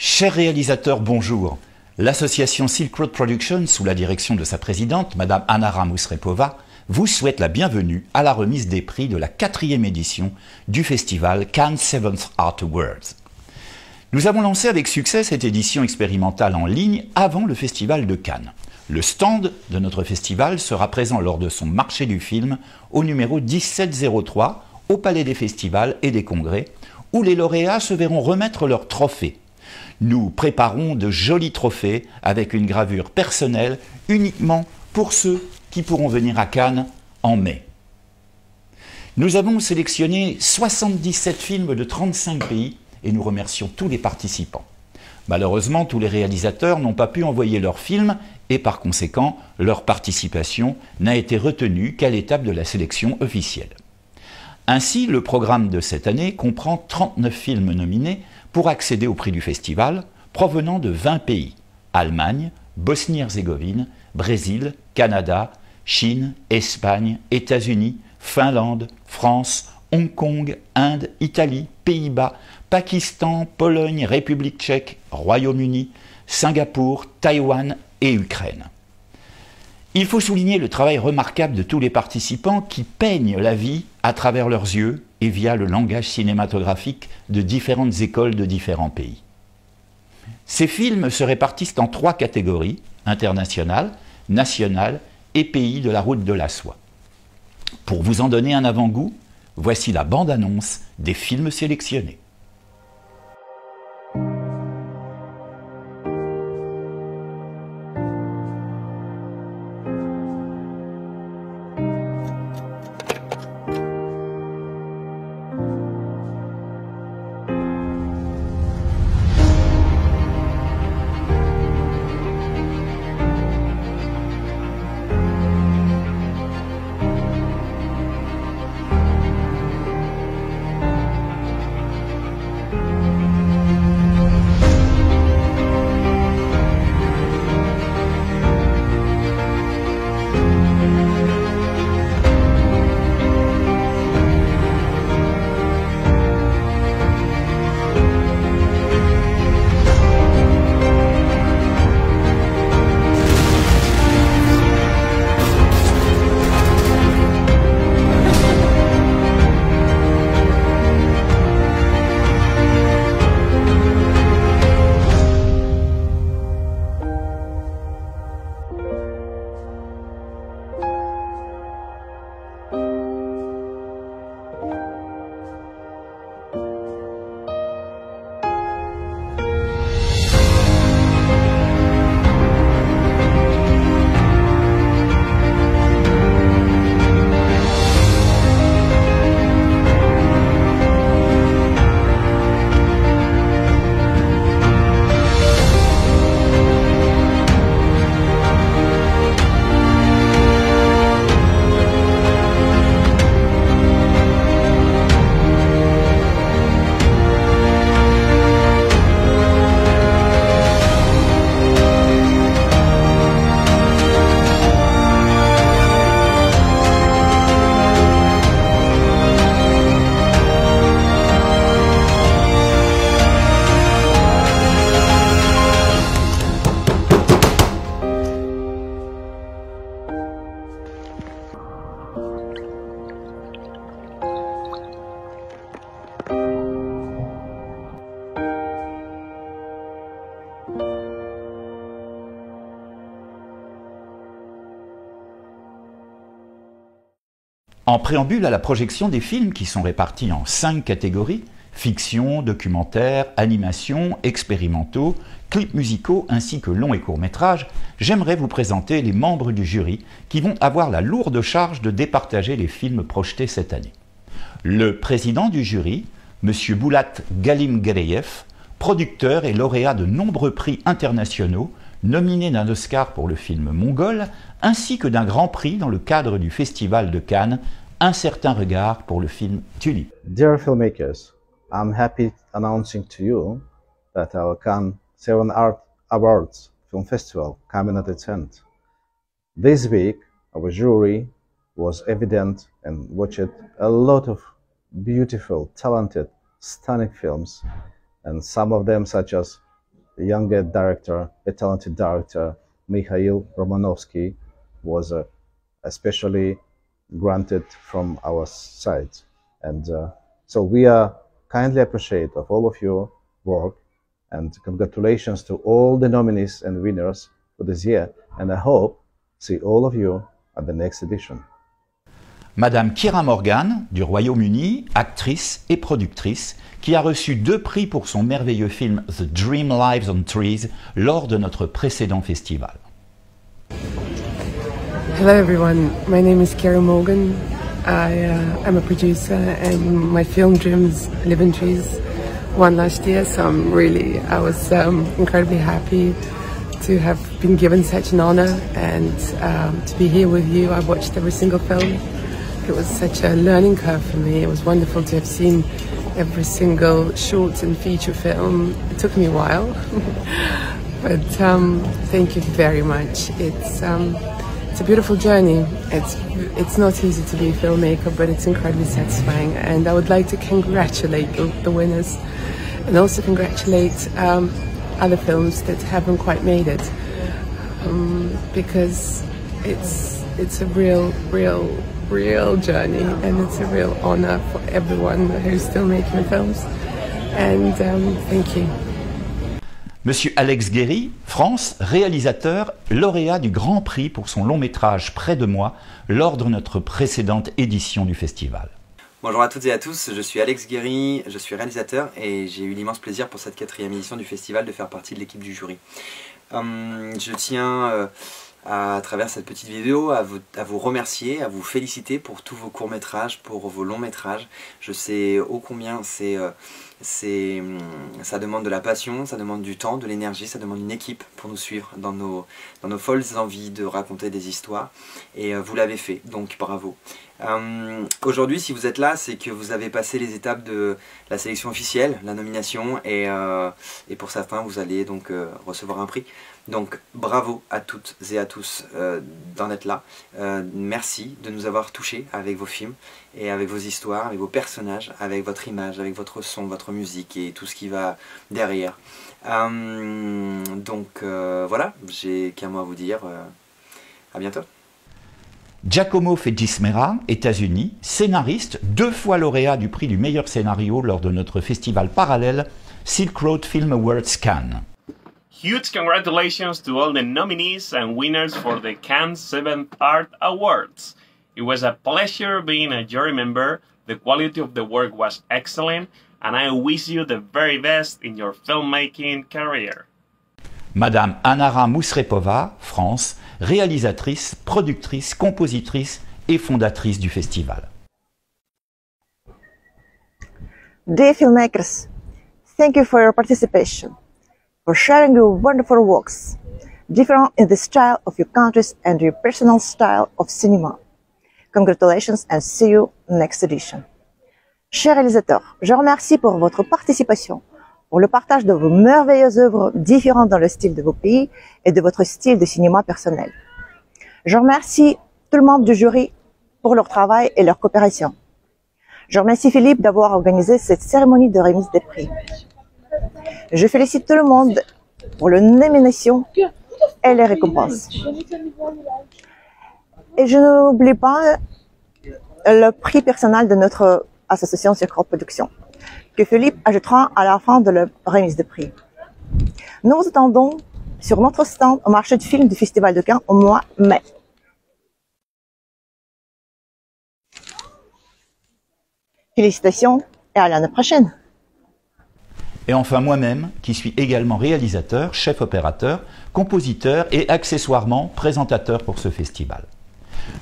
Chers réalisateurs, bonjour. L'association Silk Road Productions, sous la direction de sa présidente, Madame Anna Ramos-Repova, vous souhaite la bienvenue à la remise des prix de la 4e édition du festival Cannes 7th Art Awards. Nous avons lancé avec succès cette édition expérimentale en ligne avant le festival de Cannes. Le stand de notre festival sera présent lors de son marché du film au numéro 1703 au Palais des Festivals et des Congrès, où les lauréats se verront remettre leurs trophées. Nous préparons de jolis trophées avec une gravure personnelle uniquement pour ceux qui pourront venir à Cannes en mai. Nous avons sélectionné 77 films de 35 pays et nous remercions tous les participants. Malheureusement, tous les réalisateurs n'ont pas pu envoyer leurs films et par conséquent, leur participation n'a été retenue qu'à l'étape de la sélection officielle. Ainsi, le programme de cette année comprend 39 films nominés pour accéder au prix du festival, provenant de 20 pays: Allemagne, Bosnie-Herzégovine, Brésil, Canada, Chine, Espagne, États-Unis, Finlande, France, Hong Kong, Inde, Italie, Pays-Bas, Pakistan, Pologne, République tchèque, Royaume-Uni, Singapour, Taïwan et Ukraine. Il faut souligner le travail remarquable de tous les participants qui peignent la vie à travers leurs yeux et via le langage cinématographique de différentes écoles de différents pays. Ces films se répartissent en 3 catégories: internationales, nationales et pays de la route de la soie. Pour vous en donner un avant-goût, voici la bande-annonce des films sélectionnés. En préambule à la projection des films qui sont répartis en 5 catégories: fiction, documentaire, animation, expérimentaux, clips musicaux ainsi que longs et courts métrages, j'aimerais vous présenter les membres du jury qui vont avoir la lourde charge de départager les films projetés cette année. Le président du jury, M. Boulat Galimgereyev, producteur et lauréat de nombreux prix internationaux, nominé d'un Oscar pour le film Mongol, ainsi que d'un grand prix dans le cadre du Festival de Cannes, Un certain regard pour le film Tulip. Dear filmmakers, I'm happy announcing to you that our Cannes 7th Art Awards Film Festival coming at its end. This week, our jury was evident and watched a lot of beautiful, talented, stunning films, and some of them such as the young director, a talented director, Mikhail Romanovsky, was especially granted from our side. And so we are kindly appreciate of all of your work, and congratulations to all the nominees and winners for this year. And I hope see all of you at the next edition. Madame Kira Morgan, du Royaume-Uni, actrice et productrice, qui a reçu 2 prix pour son merveilleux film The Dream Lives on Trees lors de notre précédent festival. Hello everyone, my name is Kira Morgan. I'm a producer and my film Dreams Live in Trees won last year, so I was incredibly happy to have been given such an honor and to be here with you. I watched every single film. It was such a learning curve for me. It was wonderful to have seen every single short and feature film. It took me a while, but thank you very much. It's a beautiful journey. It's not easy to be a filmmaker, but it's incredibly satisfying. And I would like to congratulate the winners, and also congratulate other films that haven't quite made it, because it's a real journey, and it's a real honor for everyone who's still making films. And thank you. Monsieur Alex Guéry, France, réalisateur, lauréat du Grand Prix pour son long métrage Près de moi lors de notre précédente édition du festival. Bonjour à toutes et à tous, je suis Alex Guéry, je suis réalisateur et j'ai eu l'immense plaisir pour cette 4e édition du festival de faire partie de l'équipe du jury. Je tiens à travers cette petite vidéo à vous remercier, à vous féliciter pour tous vos courts-métrages, pour vos longs-métrages. Je sais ô combien ça demande de la passion, ça demande du temps, de l'énergie, ça demande une équipe pour nous suivre dans nos folles envies de raconter des histoires. Et vous l'avez fait, donc bravo. Aujourd'hui, si vous êtes là, c'est que vous avez passé les étapes de la sélection officielle, la nomination, et pour certains, vous allez donc recevoir un prix. Donc bravo à toutes et à tous d'en être là. Merci de nous avoir touchés avec vos films et avec vos histoires, avec vos personnages, avec votre image, avec votre son, votre musique et tout ce qui va derrière. Voilà, j'ai qu'un mot à vous dire. À bientôt. Giacomo Fegismera, États-Unis, scénariste, 2 fois lauréat du prix du meilleur scénario lors de notre festival parallèle Silk Road Film Awards Cannes. Huge congratulations to all the nominees and winners for the Cannes 7th Art Awards. It was a pleasure being a jury member. The quality of the work was excellent, and I wish you the very best in your filmmaking career. Madame Anara Mousrepova, France, réalisatrice, productrice, compositrice et fondatrice du festival. Dear filmmakers, thank you for your participation, for sharing your wonderful works, different in the style of your countries and your personal style of cinema. Congratulations and see you next edition. Chers réalisateurs, je remercie pour votre participation, pour le partage de vos merveilleuses œuvres différentes dans le style de vos pays et de votre style de cinéma personnel. Je remercie tout le monde du jury pour leur travail et leur coopération. Je remercie Philippe d'avoir organisé cette cérémonie de remise des prix. Je félicite tout le monde pour la nomination et les récompenses. Et je n'oublie pas le prix personnel de notre association Silk Road Production, que Philippe ajoutera à la fin de la remise de prix. Nous vous attendons sur notre stand au marché de films du Festival de Cannes au mois de mai. Félicitations et à l'année prochaine. Et enfin moi-même, qui suis également réalisateur, chef opérateur, compositeur et accessoirement présentateur pour ce festival.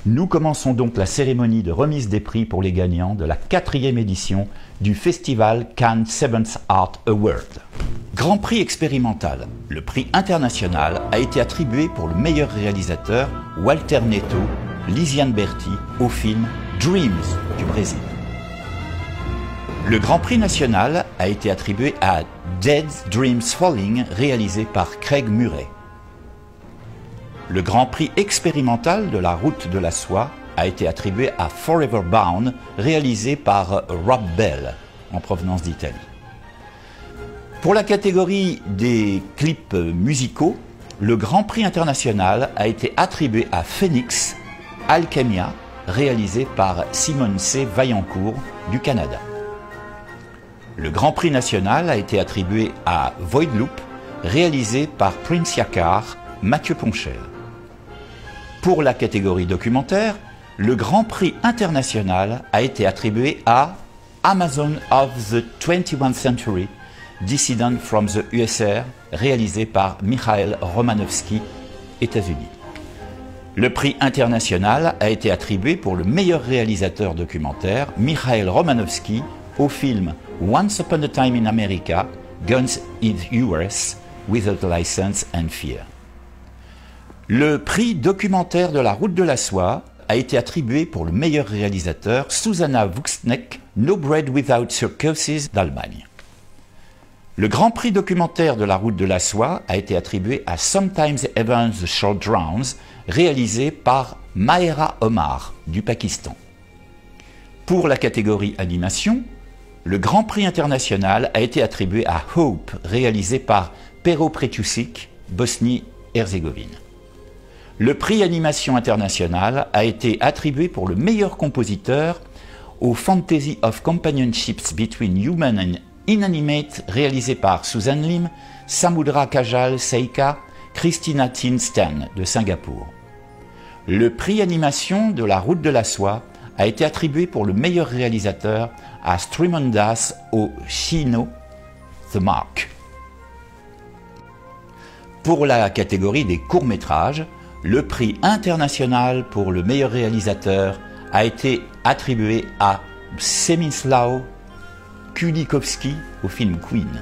Nous commençons donc la cérémonie de remise des prix pour les gagnants de la 4e édition du Festival Cannes 7th Art Award. Grand prix expérimental. Le prix international a été attribué pour le meilleur réalisateur Walter Neto, Lisiane Berti, au film Dreams du Brésil. Le Grand Prix national a été attribué à Dead Dreams Falling, réalisé par Craig Murray. Le Grand Prix expérimental de la Route de la Soie a été attribué à Forever Bound, réalisé par Rob Bell, en provenance d'Italie. Pour la catégorie des clips musicaux, le Grand Prix international a été attribué à Phoenix, Alchemia, réalisé par Simone C. Vaillancourt du Canada. Le Grand Prix national a été attribué à Void Loop, réalisé par Prince Yakar, Mathieu Ponchel. Pour la catégorie documentaire, le Grand Prix international a été attribué à Amazon of the 21st Century, Dissident from the USSR, réalisé par Mikhail Romanovsky, États-Unis. Le prix international a été attribué pour le meilleur réalisateur documentaire, Mikhail Romanovsky, au film Once Upon a Time in America, Guns in the US, Without License and Fear. Le prix documentaire de la Route de la Soie a été attribué pour le meilleur réalisateur, Susanna Wuxneck, No Bread Without Circuses d'Allemagne. Le Grand Prix documentaire de la Route de la Soie a été attribué à Sometimes Even the Short Drowns, réalisé par Mahera Omar du Pakistan. Pour la catégorie animation, le Grand Prix international a été attribué à Hope, réalisé par Pero Pretusic, Bosnie-Herzégovine. Le prix animation international a été attribué pour le meilleur compositeur au Fantasy of Companionships Between Human and Inanimate, réalisé par Susan Lim, Samudra Kajal Seika, Christina Tin Stan de Singapour. Le prix animation de la Route de la Soie a été attribué pour le meilleur réalisateur à Strimondas au Chino, The Mark. Pour la catégorie des courts-métrages, le prix international pour le meilleur réalisateur a été attribué à Przemysław Kulikowski au film Queen.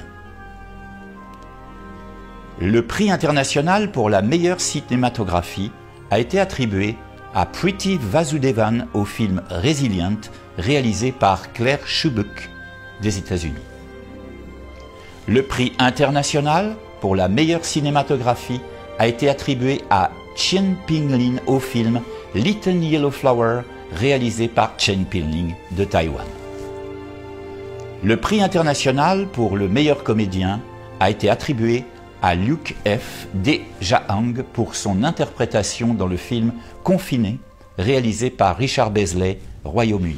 Le prix international pour la meilleure cinématographie a été attribué à Priti Vasudevan au film Resilient, réalisé par Claire Schubuk des États-Unis. Le prix international pour la meilleure cinématographie a été attribué à Chen Pinglin au film Little Yellow Flower, réalisé par Chen Pinglin de Taïwan. Le prix international pour le meilleur comédien a été attribué à Luke F. Dejahang pour son interprétation dans le film Confiné, réalisé par Richard Beasley, Royaume-Uni.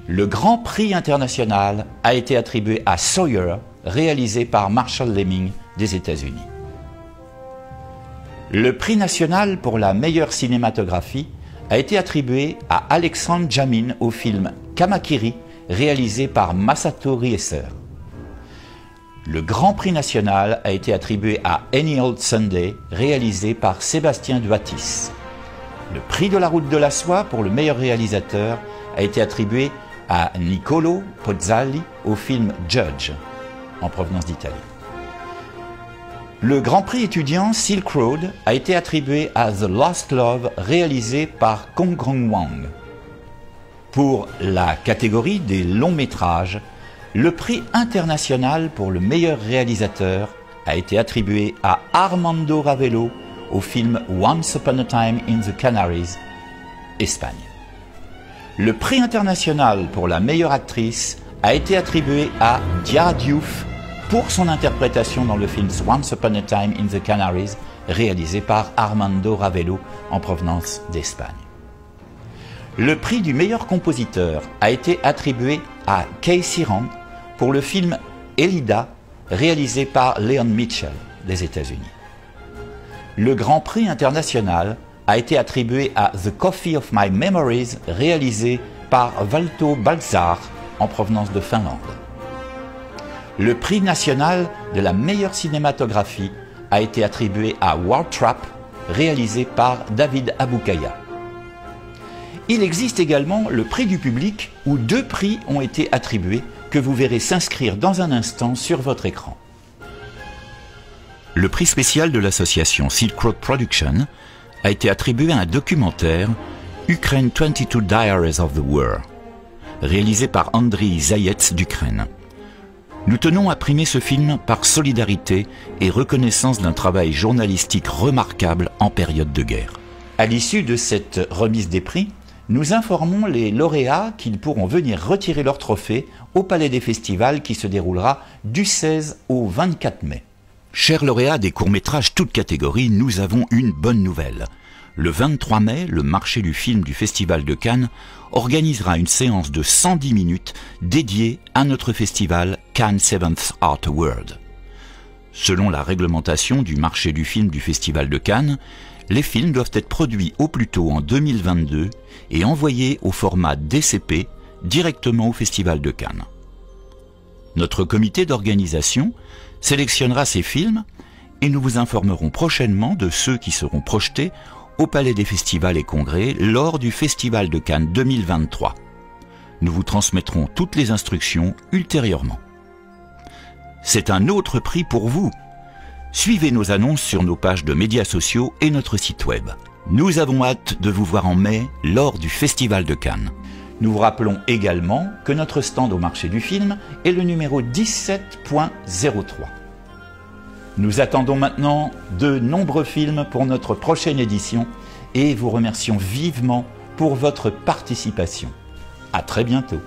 Le Grand Prix international a été attribué à Sawyer, réalisé par Marshall Lemming des États-Unis. Le prix national pour la meilleure cinématographie a été attribué à Alexandre Jamin au film Kamakiri, réalisé par Masato Rieser. Le Grand Prix national a été attribué à Any Old Sunday, réalisé par Sébastien Duatis. Le prix de la Route de la Soie pour le meilleur réalisateur a été attribué à Niccolo Pozzali au film Judge, en provenance d'Italie. Le Grand Prix étudiant Silk Road a été attribué à The Lost Love, réalisé par Kong Grong Wang. Pour la catégorie des longs métrages, le prix international pour le meilleur réalisateur a été attribué à Armando Ravello au film Once Upon a Time in the Canaries, Espagne. Le prix international pour la meilleure actrice a été attribué à Dia Diouf pour son interprétation dans le film Once Upon a Time in the Canaries, réalisé par Armando Ravello en provenance d'Espagne. Le prix du meilleur compositeur a été attribué à Casey Rand pour le film Elida, réalisé par Leon Mitchell des États-Unis. Le Grand Prix international a été attribué à The Coffee of My Memories, réalisé par Valto Balzar en provenance de Finlande. Le prix national de la meilleure cinématographie a été attribué à War Trap, réalisé par David Aboukaya. Il existe également le prix du public où 2 prix ont été attribués que vous verrez s'inscrire dans un instant sur votre écran. Le prix spécial de l'association Silk Road Production a été attribué à un documentaire Ukraine 22 Diaries of the War, réalisé par Andriy Zayets d'Ukraine. Nous tenons à primer ce film par solidarité et reconnaissance d'un travail journalistique remarquable en période de guerre. À l'issue de cette remise des prix, nous informons les lauréats qu'ils pourront venir retirer leur trophée au Palais des Festivals qui se déroulera du 16 au 24 mai. Chers lauréats des courts-métrages toutes catégories, nous avons une bonne nouvelle. Le 23 mai, le marché du film du Festival de Cannes organisera une séance de 110 minutes dédiée à notre festival Cannes 7th Art Award. Selon la réglementation du marché du film du Festival de Cannes, les films doivent être produits au plus tôt en 2022 et envoyés au format DCP directement au Festival de Cannes. Notre comité d'organisation sélectionnera ces films et nous vous informerons prochainement de ceux qui seront projetés au Palais des Festivals et Congrès lors du Festival de Cannes 2023. Nous vous transmettrons toutes les instructions ultérieurement. C'est un autre prix pour vous. Suivez nos annonces sur nos pages de médias sociaux et notre site web. Nous avons hâte de vous voir en mai lors du Festival de Cannes. Nous vous rappelons également que notre stand au marché du film est le numéro 17.03. Nous attendons maintenant de nombreux films pour notre prochaine édition et vous remercions vivement pour votre participation. À très bientôt.